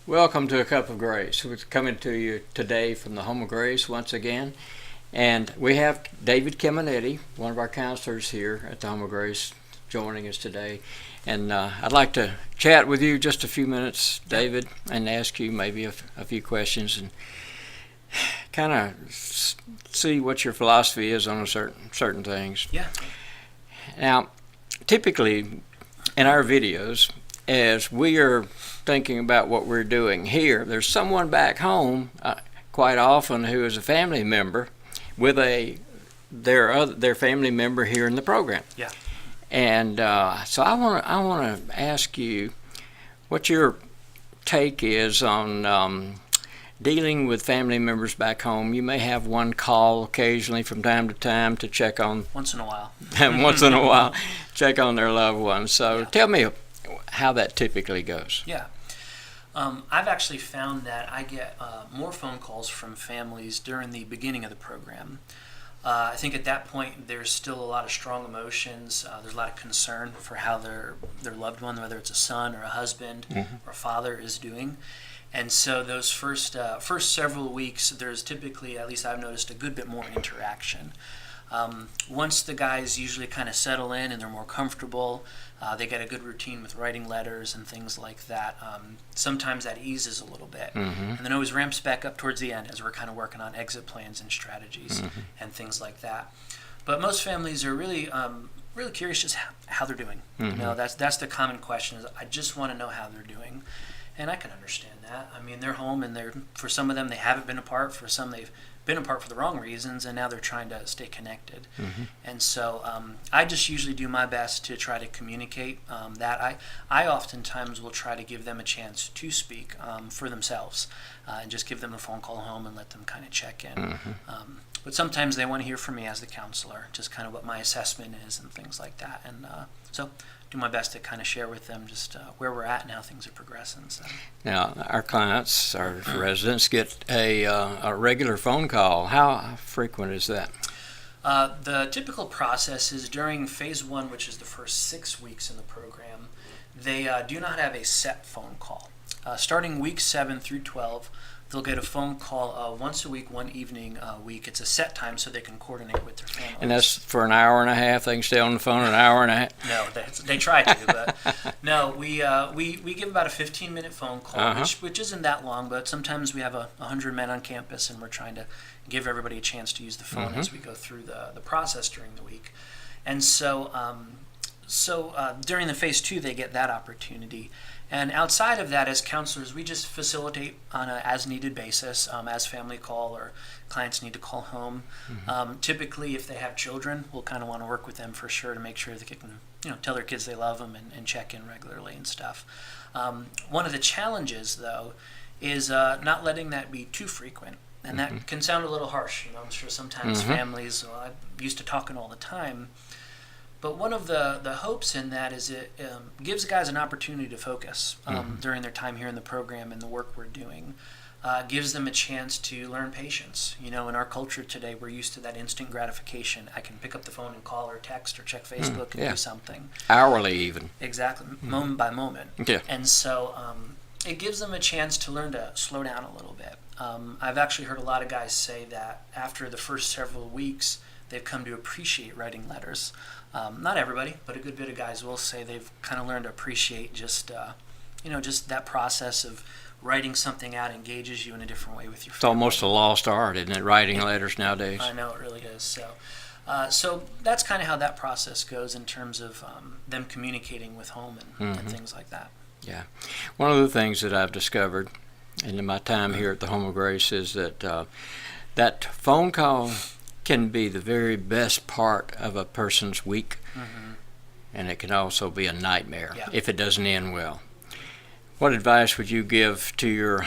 Welcome to A Cup of Grace. We're coming to you today from the Home of Grace once again. And we have David Caminiti, one of our counselors here at the Home of Grace, joining us today. And I'd like to chat with you just a few minutes, David, and ask you maybe a few questions and kind of see what your philosophy is on certain things. Yeah. Now, typically in our videos, as we are thinking about what we're doing here, there's someone back home quite often who is a family member with their family member here in the program. Yeah. And so I want to ask you what your take is on dealing with family members back home. You may have one call occasionally from time to time to check on Once in a while. once in a while check on their loved ones. So Yeah. tell me how that typically goes. Yeah. I've actually found that I get more phone calls from families during the beginning of the program. I think at that point there's still a lot of strong emotions. There's a lot of concern for how their loved one, whether it's a son or a husband or a father, is doing. And so those first several weeks, there's typically, at least I've noticed, a good bit more interaction. Once the guys usually kind of settle in and they're more comfortable, they get a good routine with writing letters and things like that. Sometimes that eases a little bit, and then always ramps back up towards the end as we're kind of working on exit plans and strategies and things like that. But most families are really curious just how they're doing. You know, that's the common question, is I just want to know how they're doing. And I can understand that. I mean, they're home, and for some of them, they haven't been apart. For some, they've been apart for the wrong reasons, and now they're trying to stay connected. And so I just usually do my best to try to communicate that. I oftentimes will try to give them a chance to speak for themselves and just give them a phone call home and let them kind of check in. But sometimes they want to hear from me as the counselor, just kind of what my assessment is and things like that. And so do my best to kind of share with them just where we're at and how things are progressing. So. Now, our clients, our residents, get a regular phone call. How frequent is that? The typical process is during phase 1, which is the first 6 weeks in the program, they do not have a set phone call. Starting week 7 through 12, they'll get a phone call once a week, one evening a week. It's a set time so they can coordinate with their families. And that's for an hour and a half? They can stay on the phone an hour and a half? No, they try to, but no, we give about a 15-minute phone call, which isn't that long, but sometimes we have 100 men on campus, and we're trying to give everybody a chance to use the phone as we go through the process during the week. And so during the phase 2, they get that opportunity. And outside of that, as counselors, we just facilitate on an as-needed basis, as family call or clients need to call home. Typically, if they have children, we'll kind of want to work with them for sure to make sure they can, tell their kids they love them and check in regularly and stuff. One of the challenges, though, is not letting that be too frequent. And that can sound a little harsh. I'm sure sometimes families, I'm used to talking all the time. But one of the hopes in that is it gives guys an opportunity to focus during their time here in the program and the work we're doing. Gives them a chance to learn patience. In our culture today, we're used to that instant gratification. I can pick up the phone and call or text or check Facebook and do something. Hourly even. Exactly, moment by moment. Yeah. And so it gives them a chance to learn to slow down a little bit. I've actually heard a lot of guys say that after the first several weeks, they've come to appreciate writing letters. Not everybody, but a good bit of guys will say they've kind of learned to appreciate just that process of writing something out engages you in a different way with your family. It's almost a lost art, isn't it, writing letters nowadays? I know, it really is. So that's kind of how that process goes in terms of them communicating with home and things like that. Yeah. One of the things that I've discovered in my time here at the Home of Grace is that that phone call can be the very best part of a person's week, and it can also be a nightmare if it doesn't end well. What advice would you give to your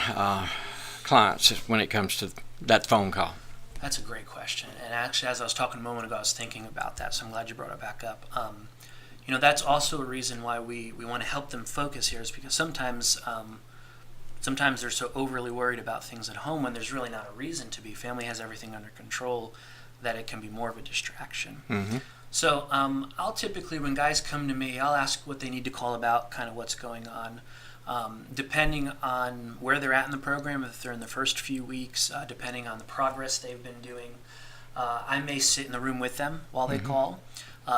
clients when it comes to that phone call? That's a great question. And actually, as I was talking a moment ago, I was thinking about that, so I'm glad you brought it back up. That's also a reason why we want to help them focus here, is because sometimes they're so overly worried about things at home when there's really not a reason to be. Family has everything under control, that it can be more of a distraction. So I'll typically, when guys come to me, I'll ask what they need to call about, kind of what's going on. Depending on where they're at in the program, if they're in the first few weeks, depending on the progress they've been doing, I may sit in the room with them while they call.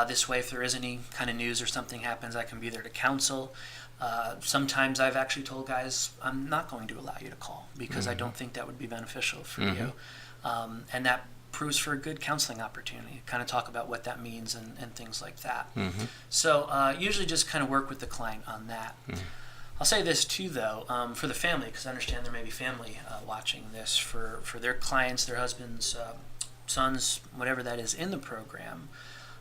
This way, if there is any kind of news or something happens, I can be there to counsel. Sometimes I've actually told guys, I'm not going to allow you to call because I don't think that would be beneficial for you. And that proves for a good counseling opportunity, kind of talk about what that means and things like that. So usually just kind of work with the client on that. I'll say this too, though, for the family, because I understand there may be family watching this, for their clients, their husbands, sons, whatever that is in the program.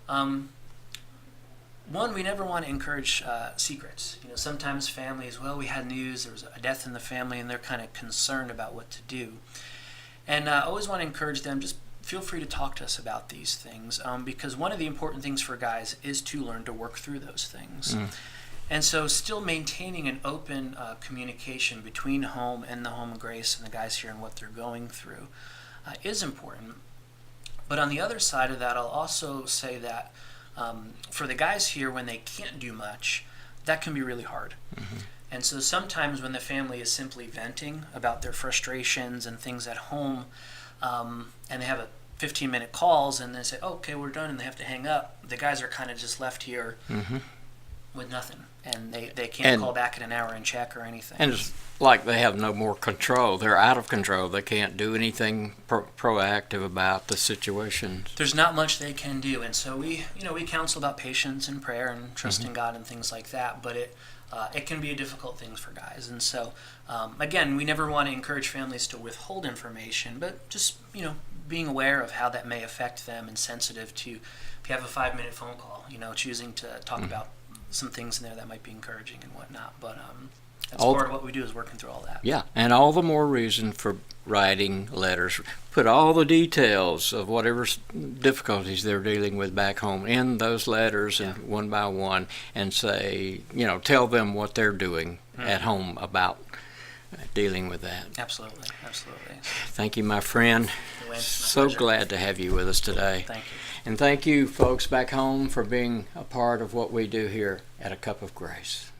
One, we never want to encourage secrets. Sometimes families, well, we had news, there was a death in the family, and they're kind of concerned about what to do. And I always want to encourage them, just feel free to talk to us about these things, because one of the important things for guys is to learn to work through those things. And so still maintaining an open communication between home and the home of grace and the guys here and what they're going through is important. But on the other side of that, I'll also say that for the guys here, when they can't do much, that can be really hard. And so sometimes when the family is simply venting about their frustrations and things at home, and they have a 15-minute calls and they say, oh, okay, we're done, and they have to hang up, the guys are kind of just left here with nothing. And they can't call back in an hour and check or anything. And it's like they have no more control. They're out of control. They can't do anything proactive about the situation. There's not much they can do. And so we counsel about patience and prayer and trusting God and things like that. But it can be a difficult thing for guys. And so, again, we never want to encourage families to withhold information, but just, being aware of how that may affect them and sensitive to, if you have a 5-minute phone call, choosing to talk about some things in there that might be encouraging and whatnot. But that's part of what we do, is working through all that. Yeah, and all the more reason for writing letters. Put all the details of whatever difficulties they're dealing with back home in those letters, and one by one, and say, tell them what they're doing at home about dealing with that. Absolutely. Thank you, my friend. So glad to have you with us today. Thank you. And thank you, folks back home, for being a part of what we do here at A Cup of Grace.